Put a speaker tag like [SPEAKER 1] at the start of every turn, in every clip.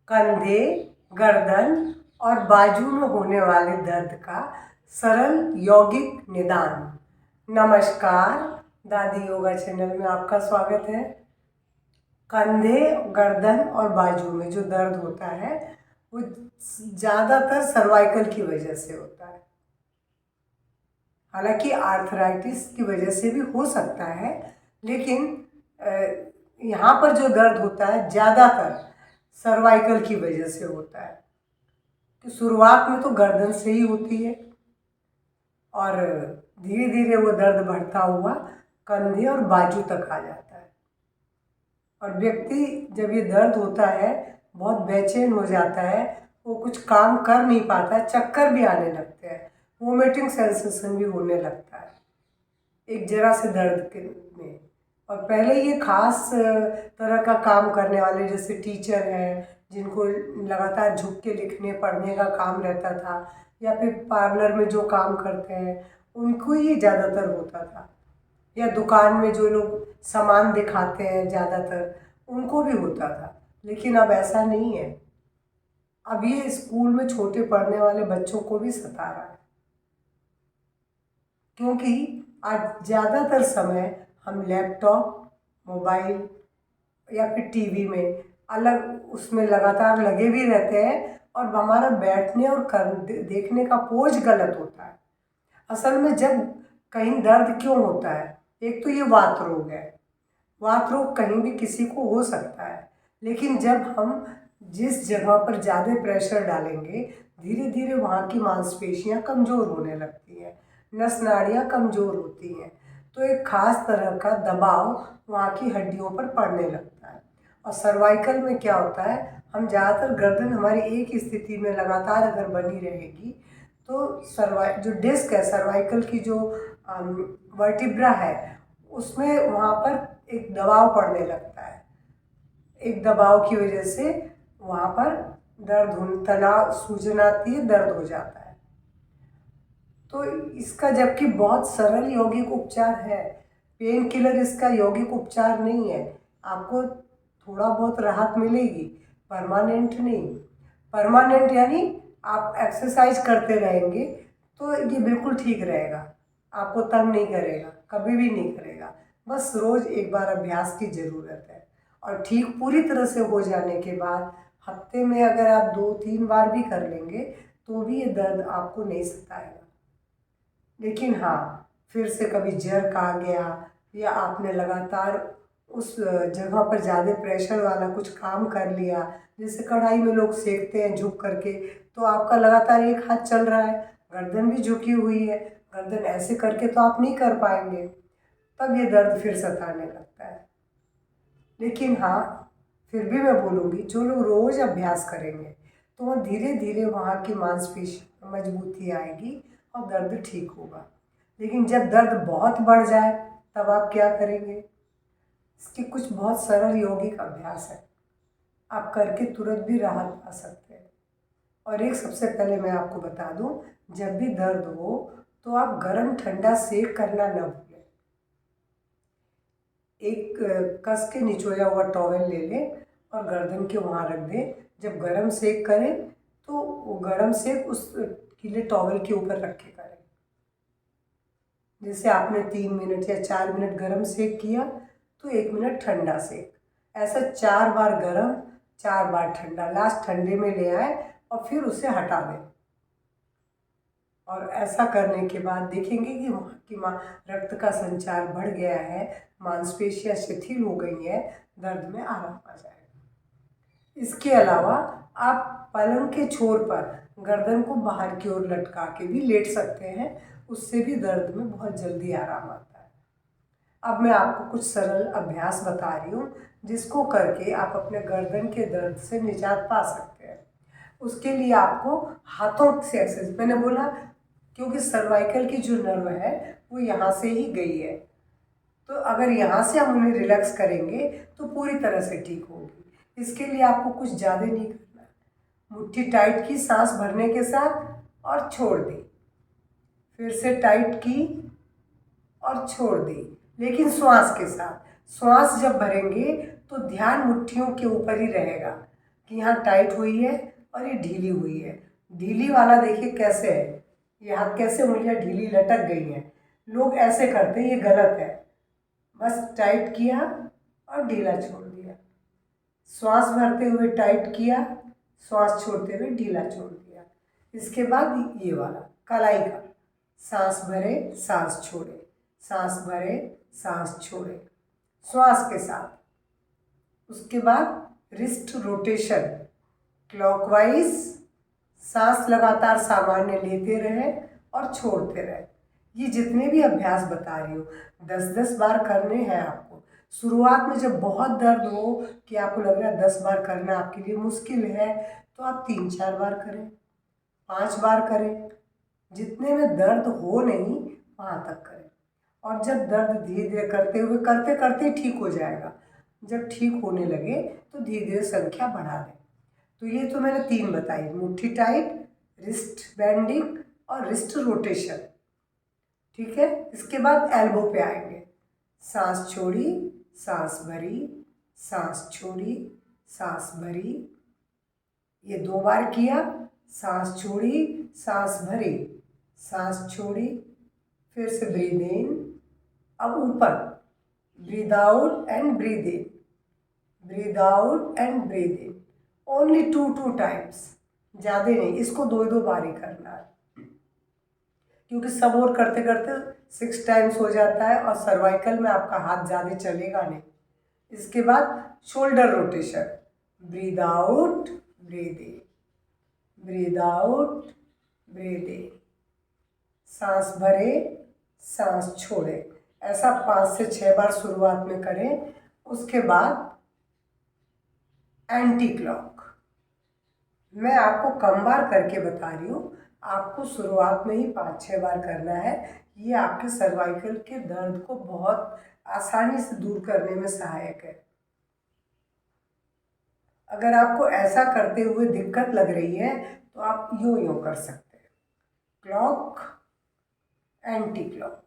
[SPEAKER 1] कंधे, गर्दन और बाजू में होने वाले दर्द का सरल यौगिक निदान। नमस्कार, दादी योगा चैनल में आपका स्वागत है। कंधे, गर्दन और बाजू में जो दर्द होता है वो ज़्यादातर सर्वाइकल की वजह से होता है। हालांकि आर्थराइटिस की वजह से भी हो सकता है, लेकिन यहाँ पर जो दर्द होता है ज़्यादातर सर्वाइकल की वजह से होता है। तो शुरुआत में तो गर्दन से ही होती है और धीरे धीरे वो दर्द बढ़ता हुआ कंधे और बाजू तक आ जाता है। और व्यक्ति जब ये दर्द होता है बहुत बेचैन हो जाता है, वो कुछ काम कर नहीं पाता, चक्कर भी आने लगते हैं, वोमिटिंग सेंसेशन भी होने लगता है एक जरा से दर्द के में। और पहले ये खास तरह का काम करने वाले जैसे टीचर हैं, जिनको लगातार झुक के लिखने पढ़ने का काम रहता था, या फिर पार्लर में जो काम करते हैं उनको ये ज़्यादातर होता था, या दुकान में जो लोग सामान दिखाते हैं ज़्यादातर उनको भी होता था। लेकिन अब ऐसा नहीं है, अब ये स्कूल में छोटे पढ़ने वाले बच्चों को भी सता रहा है, क्योंकि आज ज़्यादातर समय हम लैपटॉप, मोबाइल या फिर टीवी में अलग उसमें लगातार लगे भी रहते हैं और हमारा बैठने और देखने का पोज गलत होता है। असल में जब कहीं दर्द क्यों होता है, एक तो ये वात रोग है। वात रोग कहीं भी किसी को हो सकता है, लेकिन जब हम जिस जगह पर ज़्यादा प्रेशर डालेंगे धीरे धीरे वहाँ की मांसपेशियाँ कमज़ोर होने लगती हैं, नस नाड़ियाँ कमज़ोर होती हैं, तो एक खास तरह का दबाव वहाँ की हड्डियों पर पड़ने लगता है। और सर्वाइकल में क्या होता है, हम ज़्यादातर गर्दन हमारी एक स्थिति में लगातार अगर बनी रहेगी तो जो डिस्क है सर्वाइकल की, जो वर्टिब्रा है, उसमें वहाँ पर एक दबाव पड़ने लगता है। एक दबाव की वजह से वहाँ पर तनाव, सूजन आती है, दर्द हो जाता है। तो इसका जबकि बहुत सरल यौगिक उपचार है, पेन किलर इसका यौगिक उपचार नहीं है। आपको थोड़ा बहुत राहत मिलेगी, परमानेंट नहीं। परमानेंट यानी आप एक्सरसाइज करते रहेंगे तो ये बिल्कुल ठीक रहेगा, आपको तंग नहीं करेगा, कभी भी नहीं करेगा। बस रोज़ एक बार अभ्यास की ज़रूरत है। और ठीक पूरी तरह से हो जाने के बाद हफ्ते में अगर आप 2-3 बार भी कर लेंगे तो भी ये दर्द आपको नहीं सताएगा। लेकिन हाँ, फिर से कभी जर्क आ गया या आपने लगातार उस जगह पर ज़्यादा प्रेशर वाला कुछ काम कर लिया, जैसे कढ़ाई में लोग सेकते हैं झुक करके, तो आपका लगातार एक हाथ चल रहा है, गर्दन भी झुकी हुई है, गर्दन ऐसे करके तो आप नहीं कर पाएंगे, तब ये दर्द फिर सताने लगता है। लेकिन हाँ, फिर भी मैं बोलूँगी जो लोग रोज़ अभ्यास करेंगे तो वह धीरे धीरे वहाँ की मांसपेशी मजबूती आएगी और दर्द ठीक होगा। लेकिन जब दर्द बहुत बढ़ जाए तब आप क्या करेंगे? इसके कुछ बहुत सरल यौगिक अभ्यास है, आप करके तुरंत भी राहत पा सकते हैं। और एक सबसे पहले मैं आपको बता दूं, जब भी दर्द हो तो आप गर्म ठंडा सेक करना न भूलें। एक कस के निचोया हुआ टॉवेल ले लें और गर्दन के वहाँ रख दें। जब गर्म सेक करें तो वो गर्म सेक उस गीले टॉवेल के ऊपर रख के करें। जैसे आपने 3 मिनट या 4 मिनट गर्म सेक किया तो 1 मिनट ठंडा सेक, ऐसा 4 बार गर्म 4 बार ठंडा, लास्ट ठंडे में ले आए और फिर उसे हटा दें। और ऐसा करने के बाद देखेंगे कि वहाँ की रक्त का संचार बढ़ गया है, मांसपेशियाँ शिथिल हो गई हैं, दर्द में आराम आ जाएगा। इसके अलावा आप पलंग के छोर पर गर्दन को बाहर की ओर लटका के भी लेट सकते हैं, उससे भी दर्द में बहुत जल्दी आराम आता है। अब मैं आपको कुछ सरल अभ्यास बता रही हूँ जिसको करके आप अपने गर्दन के दर्द से निजात पा सकते हैं। उसके लिए आपको हाथों से एक्सरसाइज, मैंने बोला क्योंकि सर्वाइकल की जो नर्व है वो यहाँ से ही गई है, तो अगर यहाँ से हम उन्हें रिलैक्स करेंगे तो पूरी तरह से ठीक होगी। इसके लिए आपको कुछ ज़्यादा नहीं करना है, मुट्ठी टाइट की, सांस भरने के साथ और छोड़ दी, फिर से टाइट की और छोड़ दी, लेकिन श्वास के साथ। श्वास जब भरेंगे तो ध्यान मुट्ठियों के ऊपर ही रहेगा, कि यहाँ टाइट हुई है और ये ढीली हुई है। ढीली वाला देखिए कैसे है, ये हाथ कैसे उंगलियाँ ढीली लटक गई हैं। लोग ऐसे करते हैं, ये गलत है। बस टाइट किया और ढीला छोड़ दिया। श्वास भरते हुए टाइट किया, श्वास छोड़ते हुए ढीला छोड़ दिया। इसके बाद ये वाला कलाई का, सांस भरे सांस छोड़े, सांस भरे सांस छोड़े श्वास के साथ। उसके बाद रिस्ट रोटेशन क्लॉकवाइज, सांस लगातार सामान्य लेते रहे और छोड़ते रहे। ये जितने भी अभ्यास बता रही हूँ 10-10 बार करने हैं आपको। शुरुआत में जब बहुत दर्द हो कि आपको लग रहा है 10 बार करना आपके लिए मुश्किल है, तो आप 3-4 बार करें, 5 बार करें, जितने में दर्द हो नहीं वहाँ तक करें। और जब दर्द धीरे धीरे करते करते ठीक हो जाएगा। जब ठीक होने लगे तो धीरे धीरे संख्या बढ़ा दें। तो ये तो मैंने 3 बताई, मुट्ठी टाइट, रिस्ट बेंडिंग और रिस्ट रोटेशन। ठीक है, इसके बाद एल्बो पे आएंगे। सांस छोड़ी, सांस भरी, सांस छोड़ी, सांस भरी। ये 2 बार किया, सांस छोड़ी, सांस भरी, सांस छोड़ी, फिर से ब्रीद इन, अब ऊपर breathe out and breathe in, breathe out and breathe in. Only 2 times, ज़्यादा नहीं। इसको 2 बार ही करना है, क्योंकि सब और करते करते 6 टाइम्स हो जाता है और सर्वाइकल में आपका हाथ ज़्यादा चलेगा नहीं। इसके बाद shoulder rotation, breathe out breathe in, breathe out breathe in, सांस भरे सांस छोड़े। ऐसा 5 से 6 बार शुरुआत में करें। उसके बाद एंटी क्लॉक, मैं आपको कम बार करके बता रही हूँ, आपको शुरुआत में ही 5-6 बार करना है। ये आपके सर्वाइकल के दर्द को बहुत आसानी से दूर करने में सहायक है। अगर आपको ऐसा करते हुए दिक्कत लग रही है तो आप यूं कर सकते हैं, क्लॉक एंटी क्लॉक।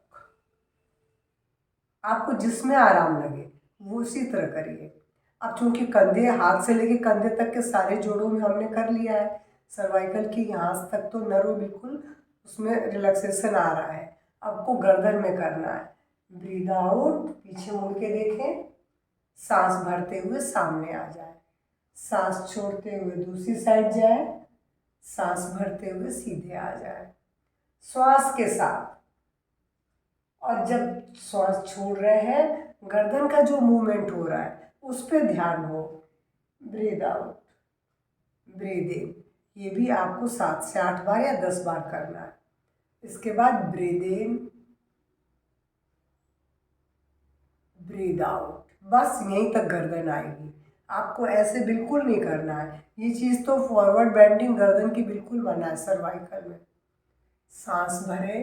[SPEAKER 1] आपको जिसमें आराम लगे वो उसी तरह करिए। अब चूंकि कंधे, हाथ से लेके कंधे तक के सारे जोड़ों में हमने कर लिया है, सर्वाइकल की यहाँ तक तो नर्व बिल्कुल उसमें रिलैक्सेशन आ रहा है। आपको गर्दन में करना है। ब्रीद आउट, पीछे मुड़ के देखें, सांस भरते हुए सामने आ जाए, सांस छोड़ते हुए दूसरी साइड जाए, सांस भरते हुए सीधे आ जाए श्वास के साथ। और जब श्वास छोड़ रहे हैं, गर्दन का जो मूवमेंट हो रहा है उस पर ध्यान हो। ब्रीद आउट ब्रीद इन, ये भी आपको 7 से 8 बार या 10 बार करना है। इसके बाद ब्रीद इन ब्रीद आउट, बस यहीं तक गर्दन आएगी। आपको ऐसे बिल्कुल नहीं करना है। ये चीज़ तो फॉरवर्ड बेंडिंग गर्दन की बिल्कुल मना है सर्वाइकल में। सांस भरे,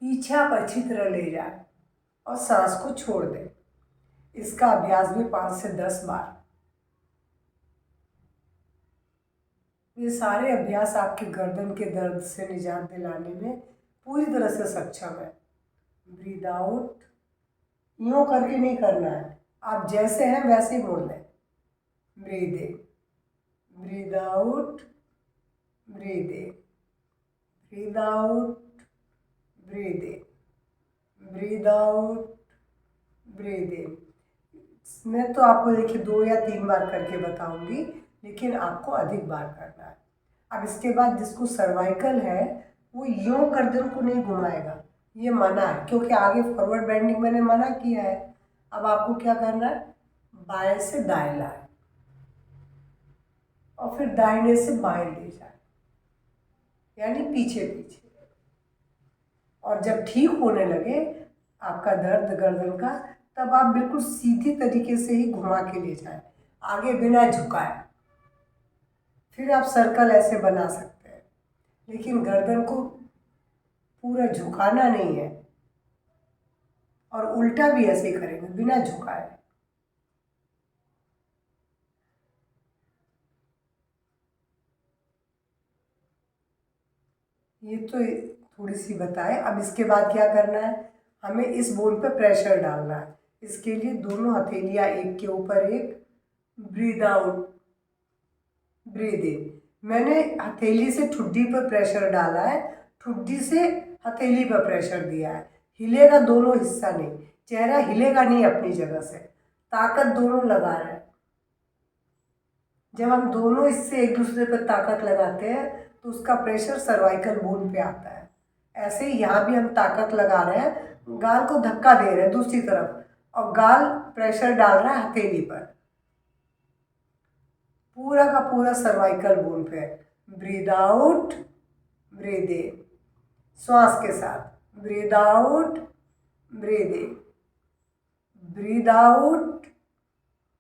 [SPEAKER 1] पीछे आप अच्छी तरह ले जाए और सांस को छोड़ दें। इसका अभ्यास भी 5 से 10 बार। ये सारे अभ्यास आपके गर्दन के दर्द से निजात दिलाने में पूरी तरह से सक्षम है। ब्रीद आउट, यूँ करके नहीं करना है, आप जैसे हैं वैसे ही मोड़ लें। Breathe in breathe out breathe in, breathe out breathe in, breathe out breathe in. मैं तो आपको देखिए 2 या 3 बार करके बताऊंगी, लेकिन आपको अधिक बार करना है। अब इसके बाद जिसको सर्वाइकल है वो यूँ गर्दन को नहीं घुमाएगा, ये मना है, क्योंकि आगे फॉरवर्ड बेंडिंग मैंने मना किया है। अब आपको क्या करना है, बाएं से दाएं लाए और फिर दाहिने से बाएं ले जाए, यानी पीछे पीछे। और जब ठीक होने लगे आपका दर्द गर्दन का, तब आप बिल्कुल सीधी तरीके से ही घुमा के ले जाएं, आगे बिना झुकाए। फिर आप सर्कल ऐसे बना सकते हैं, लेकिन गर्दन को पूरा झुकाना नहीं है। और उल्टा भी ऐसे ही करेंगे बिना झुकाए। ये तो थोड़ी सी बताए। अब इसके बाद क्या करना है, हमें इस बोन पे प्रेशर डालना है। इसके लिए दोनों हथेलियाँ एक के ऊपर एक, ब्रीद आउट ब्रीद इन। मैंने हथेली से ठुड्डी पर प्रेशर डाला है, ठुड्डी से हथेली पर प्रेशर दिया है। हिलेगा दोनों हिस्सा नहीं, चेहरा हिलेगा नहीं अपनी जगह से, ताकत दोनों लगा रहे हैं। जब हम दोनों इससे एक दूसरे पर ताकत लगाते हैं तो उसका प्रेशर सर्वाइकल बोन पे आता है। ऐसे ही यहाँ भी हम ताकत लगा रहे हैं, गाल को धक्का दे रहे हैं दूसरी तरफ, और गाल प्रेशर डाल रहा है हथेली पर, पूरा का पूरा सर्वाइकल बोन पे। ब्रीद आउट, ब्रीद इन, श्वास के साथ। Breathe out, breathe in, breathe out,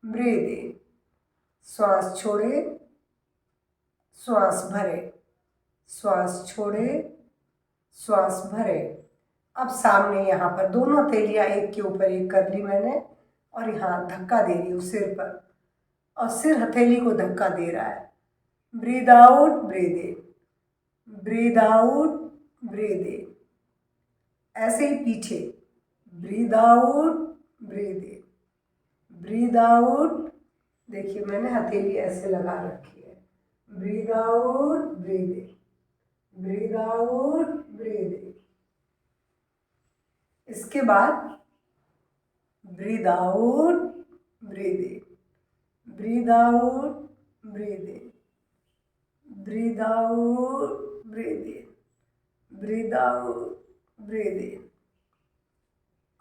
[SPEAKER 1] breathe in. श्वास छोड़े, श्वास भरे, श्वास छोड़े, श्वास भरे। अब सामने यहाँ पर दोनों हथेलियाँ एक के ऊपर एक कर ली मैंने, और यहाँ धक्का दे रही हूँ सिर पर, और सिर हथेली को धक्का दे रहा है। Breathe out, breathe in, breathe out, breathe in. ऐसे ही पीछे, breathe out, breathe in, breathe out. देखिए मैंने हथेली ऐसे लगा रखी है। Breathe out, breathe in, breathe out, breathe in. इसके बाद breathe out, breathe in, breathe out, breathe in, breathe out, breathe in, breathe out, breathe in.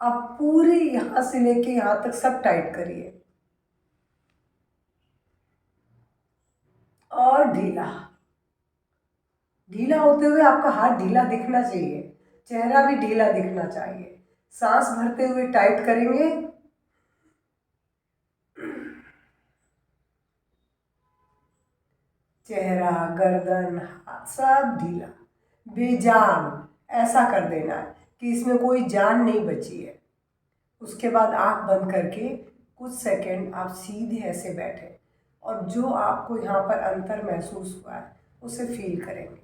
[SPEAKER 1] अब पूरी यहाँ से लेके यहाँ तक सब टाइट करिए, और ढीला। ढीला होते हुए आपका हाथ ढीला दिखना चाहिए, चेहरा भी ढीला दिखना चाहिए। सांस भरते हुए टाइट करेंगे, चेहरा, गर्दन, हाथ सब ढीला, बेजान ऐसा कर देना है कि इसमें कोई जान नहीं बची है। उसके बाद आंख बंद करके कुछ सेकंड आप सीधे ऐसे बैठे, और जो आपको यहाँ पर अंतर महसूस हुआ है उसे फील करेंगे।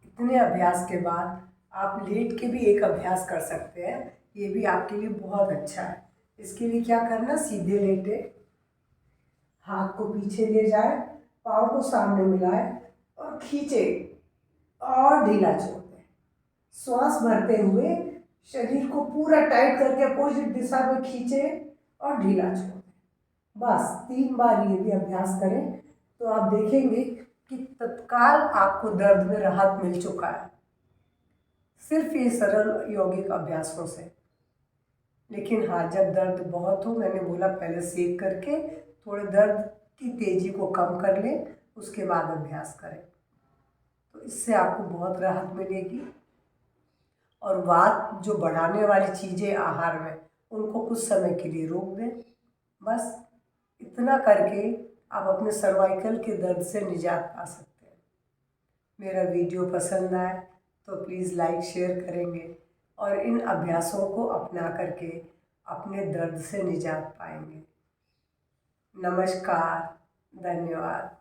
[SPEAKER 1] इतने अभ्यास के बाद आप लेट के भी एक अभ्यास कर सकते हैं, ये भी आपके लिए बहुत अच्छा है। इसके लिए क्या करना, सीधे लेटे, हाथ को पीछे ले जाए, पाँव को सामने मिलाए और खींचे और ढीला छोड़ दें। श्वास भरते हुए शरीर को पूरा टाइट करके अपोजिट दिशा में खींचे और ढीला छोड़ दें। बस 3 बार ये भी अभ्यास करें तो आप देखेंगे कि तत्काल आपको दर्द में राहत मिल चुका है, सिर्फ ये सरल यौगिक अभ्यासों से। लेकिन हाँ, जब दर्द बहुत हो, मैंने बोला पहले सेक करके थोड़े दर्द की तेज़ी को कम कर लें, उसके बाद अभ्यास करें, तो इससे आपको बहुत राहत मिलेगी। और वात जो बढ़ाने वाली चीज़ें आहार में, उनको कुछ समय के लिए रोक दें। बस इतना करके आप अपने सर्वाइकल के दर्द से निजात पा सकते हैं। मेरा वीडियो पसंद आए तो प्लीज़ लाइक शेयर करेंगे, और इन अभ्यासों को अपना करके अपने दर्द से निजात पाएंगे। नमस्कार, धन्यवाद।